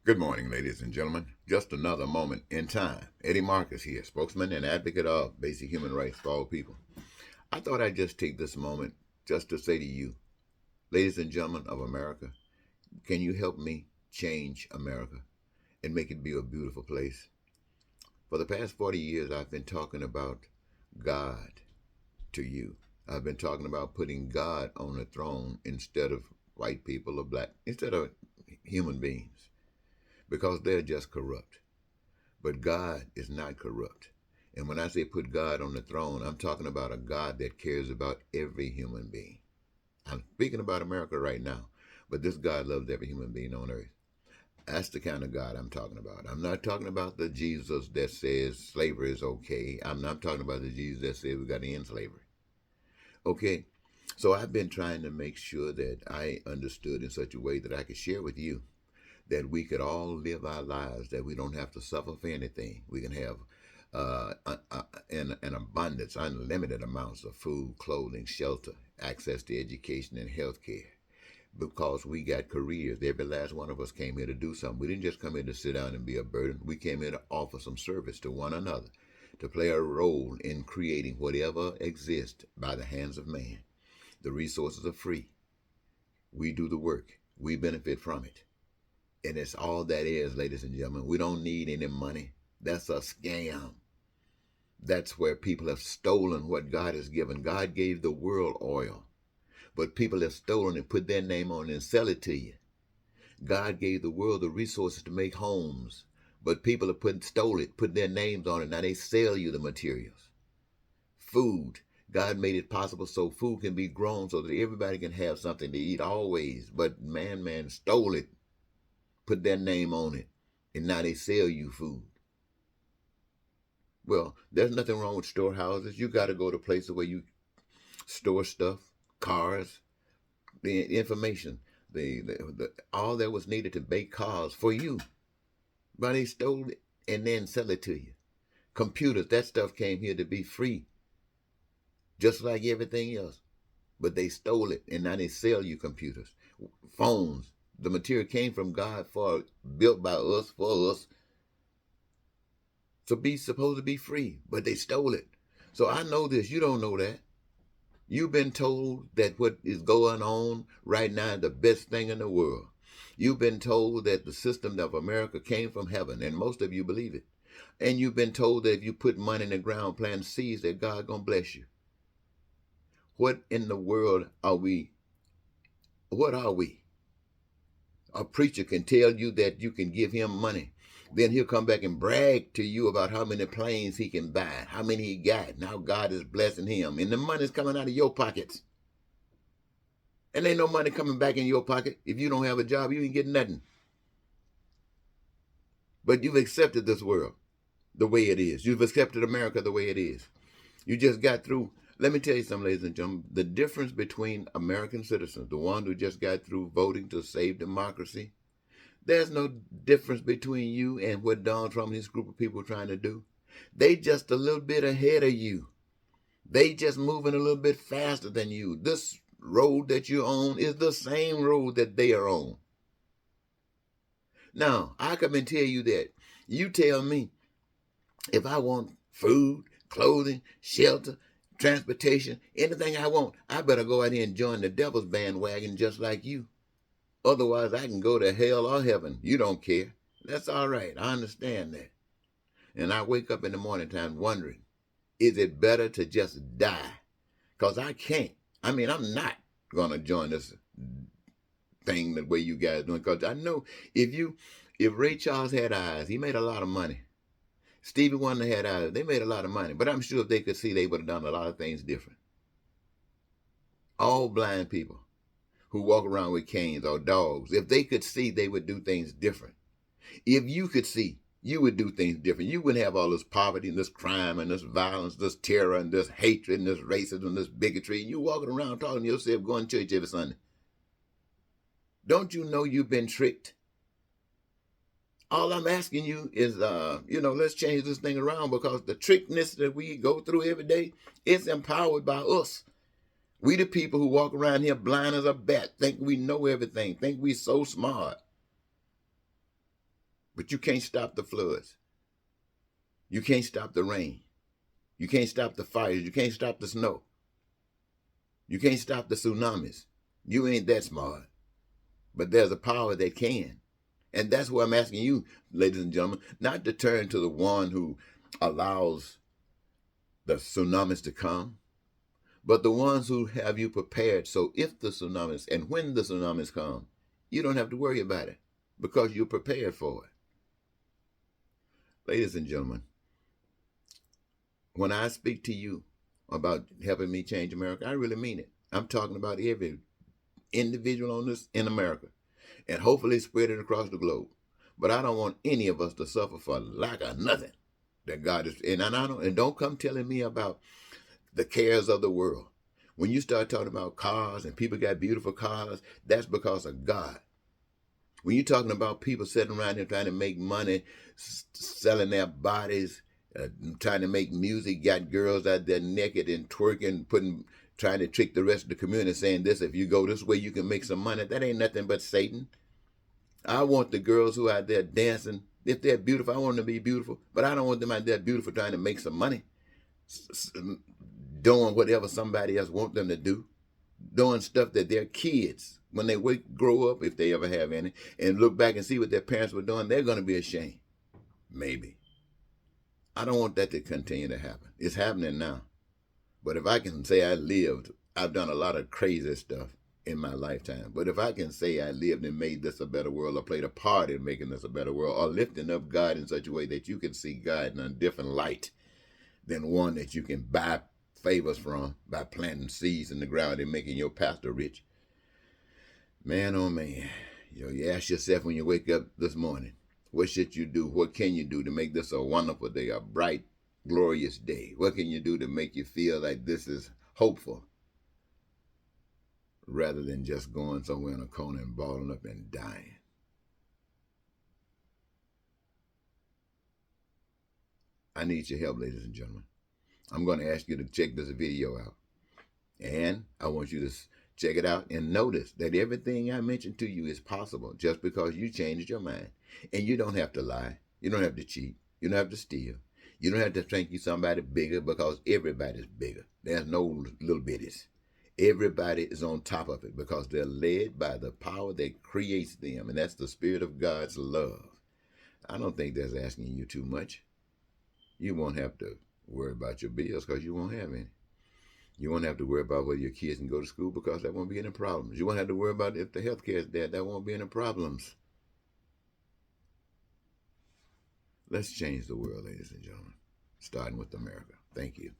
Good morning, ladies and gentlemen. Just another moment in time. Eddie Marcus here, spokesman and advocate of basic human rights for all people. I thought I'd just take this moment just to say to you, ladies and gentlemen of America, can you help me change America and make it be a beautiful place? For the past 40 years, I've been talking about God to you. I've been talking about putting God on the throne instead of white people or black, instead of human beings, because they're just corrupt. But God is not corrupt. And when I say put God on the throne, I'm talking about a God that cares about every human being. I'm speaking about America right now, but this God loves every human being on earth. That's the kind of God I'm talking about. I'm not talking about the Jesus that says slavery is okay. I'm not talking about the Jesus that says we got to end slavery. Okay, so I've been trying to make sure that I understood in such a way that I could share with you that we could all live our lives, that we don't have to suffer for anything. We can have an abundance, unlimited amounts of food, clothing, shelter, access to education and health care. Because we got careers. Every last one of us came here to do something. We didn't just come here to sit down and be a burden. We came here to offer some service to one another, to play a role in creating whatever exists by the hands of man. The resources are free. We do the work. We benefit from it. And it's all that is, ladies and gentlemen. We don't need any money. That's a scam. That's where people have stolen what God has given. God gave the world oil, but people have stolen and put their name on it and sell it to you. God gave the world the resources to make homes, but people have stole it, put their names on it. Now they sell you the materials. Food. God made it possible so food can be grown so that everybody can have something to eat always. But man stole it, put their name on it, and now they sell you food. Well, there's nothing wrong with storehouses. You got to go to places where you store stuff, cars, the information, all that was needed to make cars for you. But they stole it and then sell it to you. Computers, that stuff came here to be free, just like everything else. But they stole it and now they sell you computers, phones. The material came from God, built by us, for us. So be supposed to be free, but they stole it. So I know this. You don't know that. You've been told that what is going on right now is the best thing in the world. You've been told that the system of America came from heaven, and most of you believe it. And you've been told that if you put money in the ground, plant seeds, that God gonna bless you. What in the world are we? What are we? A preacher can tell you that you can give him money. Then he'll come back and brag to you about how many planes he can buy, how many he got, and how God is blessing him. And the money's coming out of your pockets. And ain't no money coming back in your pocket. If you don't have a job, you ain't getting nothing. But you've accepted this world the way it is. You've accepted America the way it is. You just got through. Let me tell you something, ladies and gentlemen. The difference between American citizens, the one who just got through voting to save democracy, there's no difference between you and what Donald Trump and his group of people are trying to do. They just a little bit ahead of you. They just moving a little bit faster than you. This road that you're on is the same road that they are on. Now, I come and tell you that. You tell me if I want food, clothing, shelter, transportation, anything I want, I better go out here and join the devil's bandwagon just like you. Otherwise, I can go to hell or heaven. You don't care. That's all right. I understand that. And I wake up in the morning time wondering, is it better to just die? Because I can't. I mean, I'm not going to join this thing the way you guys doing. Because I know if Ray Charles had eyes, he made a lot of money. Stevie Wonder had eyes. They made a lot of money. But I'm sure if they could see, they would have done a lot of things different. All blind people who walk around with canes or dogs, if they could see, they would do things different. If you could see, you would do things different. You wouldn't have all this poverty and this crime and this violence, this terror and this hatred and this racism and this bigotry. And you walking around talking to yourself, going to church every Sunday. Don't you know you've been tricked? All I'm asking you is, let's change this thing around, because the trickness that we go through every day is empowered by us. We the people who walk around here blind as a bat, think we know everything, think we so smart. but you can't stop the floods. You can't stop the rain. You can't stop the fires. You can't stop the snow. You can't stop the tsunamis. You ain't that smart. But there's a power that can. And that's what I'm asking you, ladies and gentlemen, not to turn to the one who allows the tsunamis to come, but the ones who have you prepared. So if the tsunamis and when the tsunamis come, you don't have to worry about it because you're prepared for it. Ladies and gentlemen, when I speak to you about helping me change America, I really mean it. I'm talking about every individual on this in America and hopefully spread it across the globe. But I don't want any of us to suffer for lack of nothing that God is. And don't come telling me about the cares of the world. When you start talking about cars and people got beautiful cars, that's because of God. When you're talking about people sitting around there trying to make money, selling their bodies, trying to make music, got girls out there naked and twerking, trying to trick the rest of the community, saying this, if you go this way, you can make some money. That ain't nothing but Satan. I want the girls who are out there dancing. If they're beautiful, I want them to be beautiful. But I don't want them out there beautiful trying to make some money, doing whatever somebody else wants them to do, doing stuff that their kids, when they grow up, if they ever have any, and look back and see what their parents were doing, they're going to be ashamed. Maybe. I don't want that to continue to happen. It's happening now. But if I can say I've done a lot of crazy stuff in my lifetime. But if I can say I lived and made this a better world, or played a part in making this a better world, or lifting up God in such a way that you can see God in a different light than one that you can buy favors from by planting seeds in the ground and making your pastor rich. Man, oh man, you ask yourself when you wake up this morning, what should you do? What can you do to make this a wonderful day, a bright, glorious day? What can you do to make you feel like this is hopeful rather than just going somewhere in a corner and balling up and dying? I need your help, ladies and gentlemen. I'm going to ask you to check this video out. And I want you to check it out and notice that everything I mentioned to you is possible just because you changed your mind. And you don't have to lie. You don't have to cheat. You don't have to steal. You don't have to think you're somebody bigger because everybody's bigger. There's no little bitties. Everybody is on top of it because they're led by the power that creates them, and that's the Spirit of God's love. I don't think that's asking you too much. You won't have to worry about your bills because you won't have any. You won't have to worry about whether your kids can go to school because there won't be any problems. You won't have to worry about if the health care is there. There won't be any problems. Let's change the world, ladies and gentlemen, starting with America. Thank you.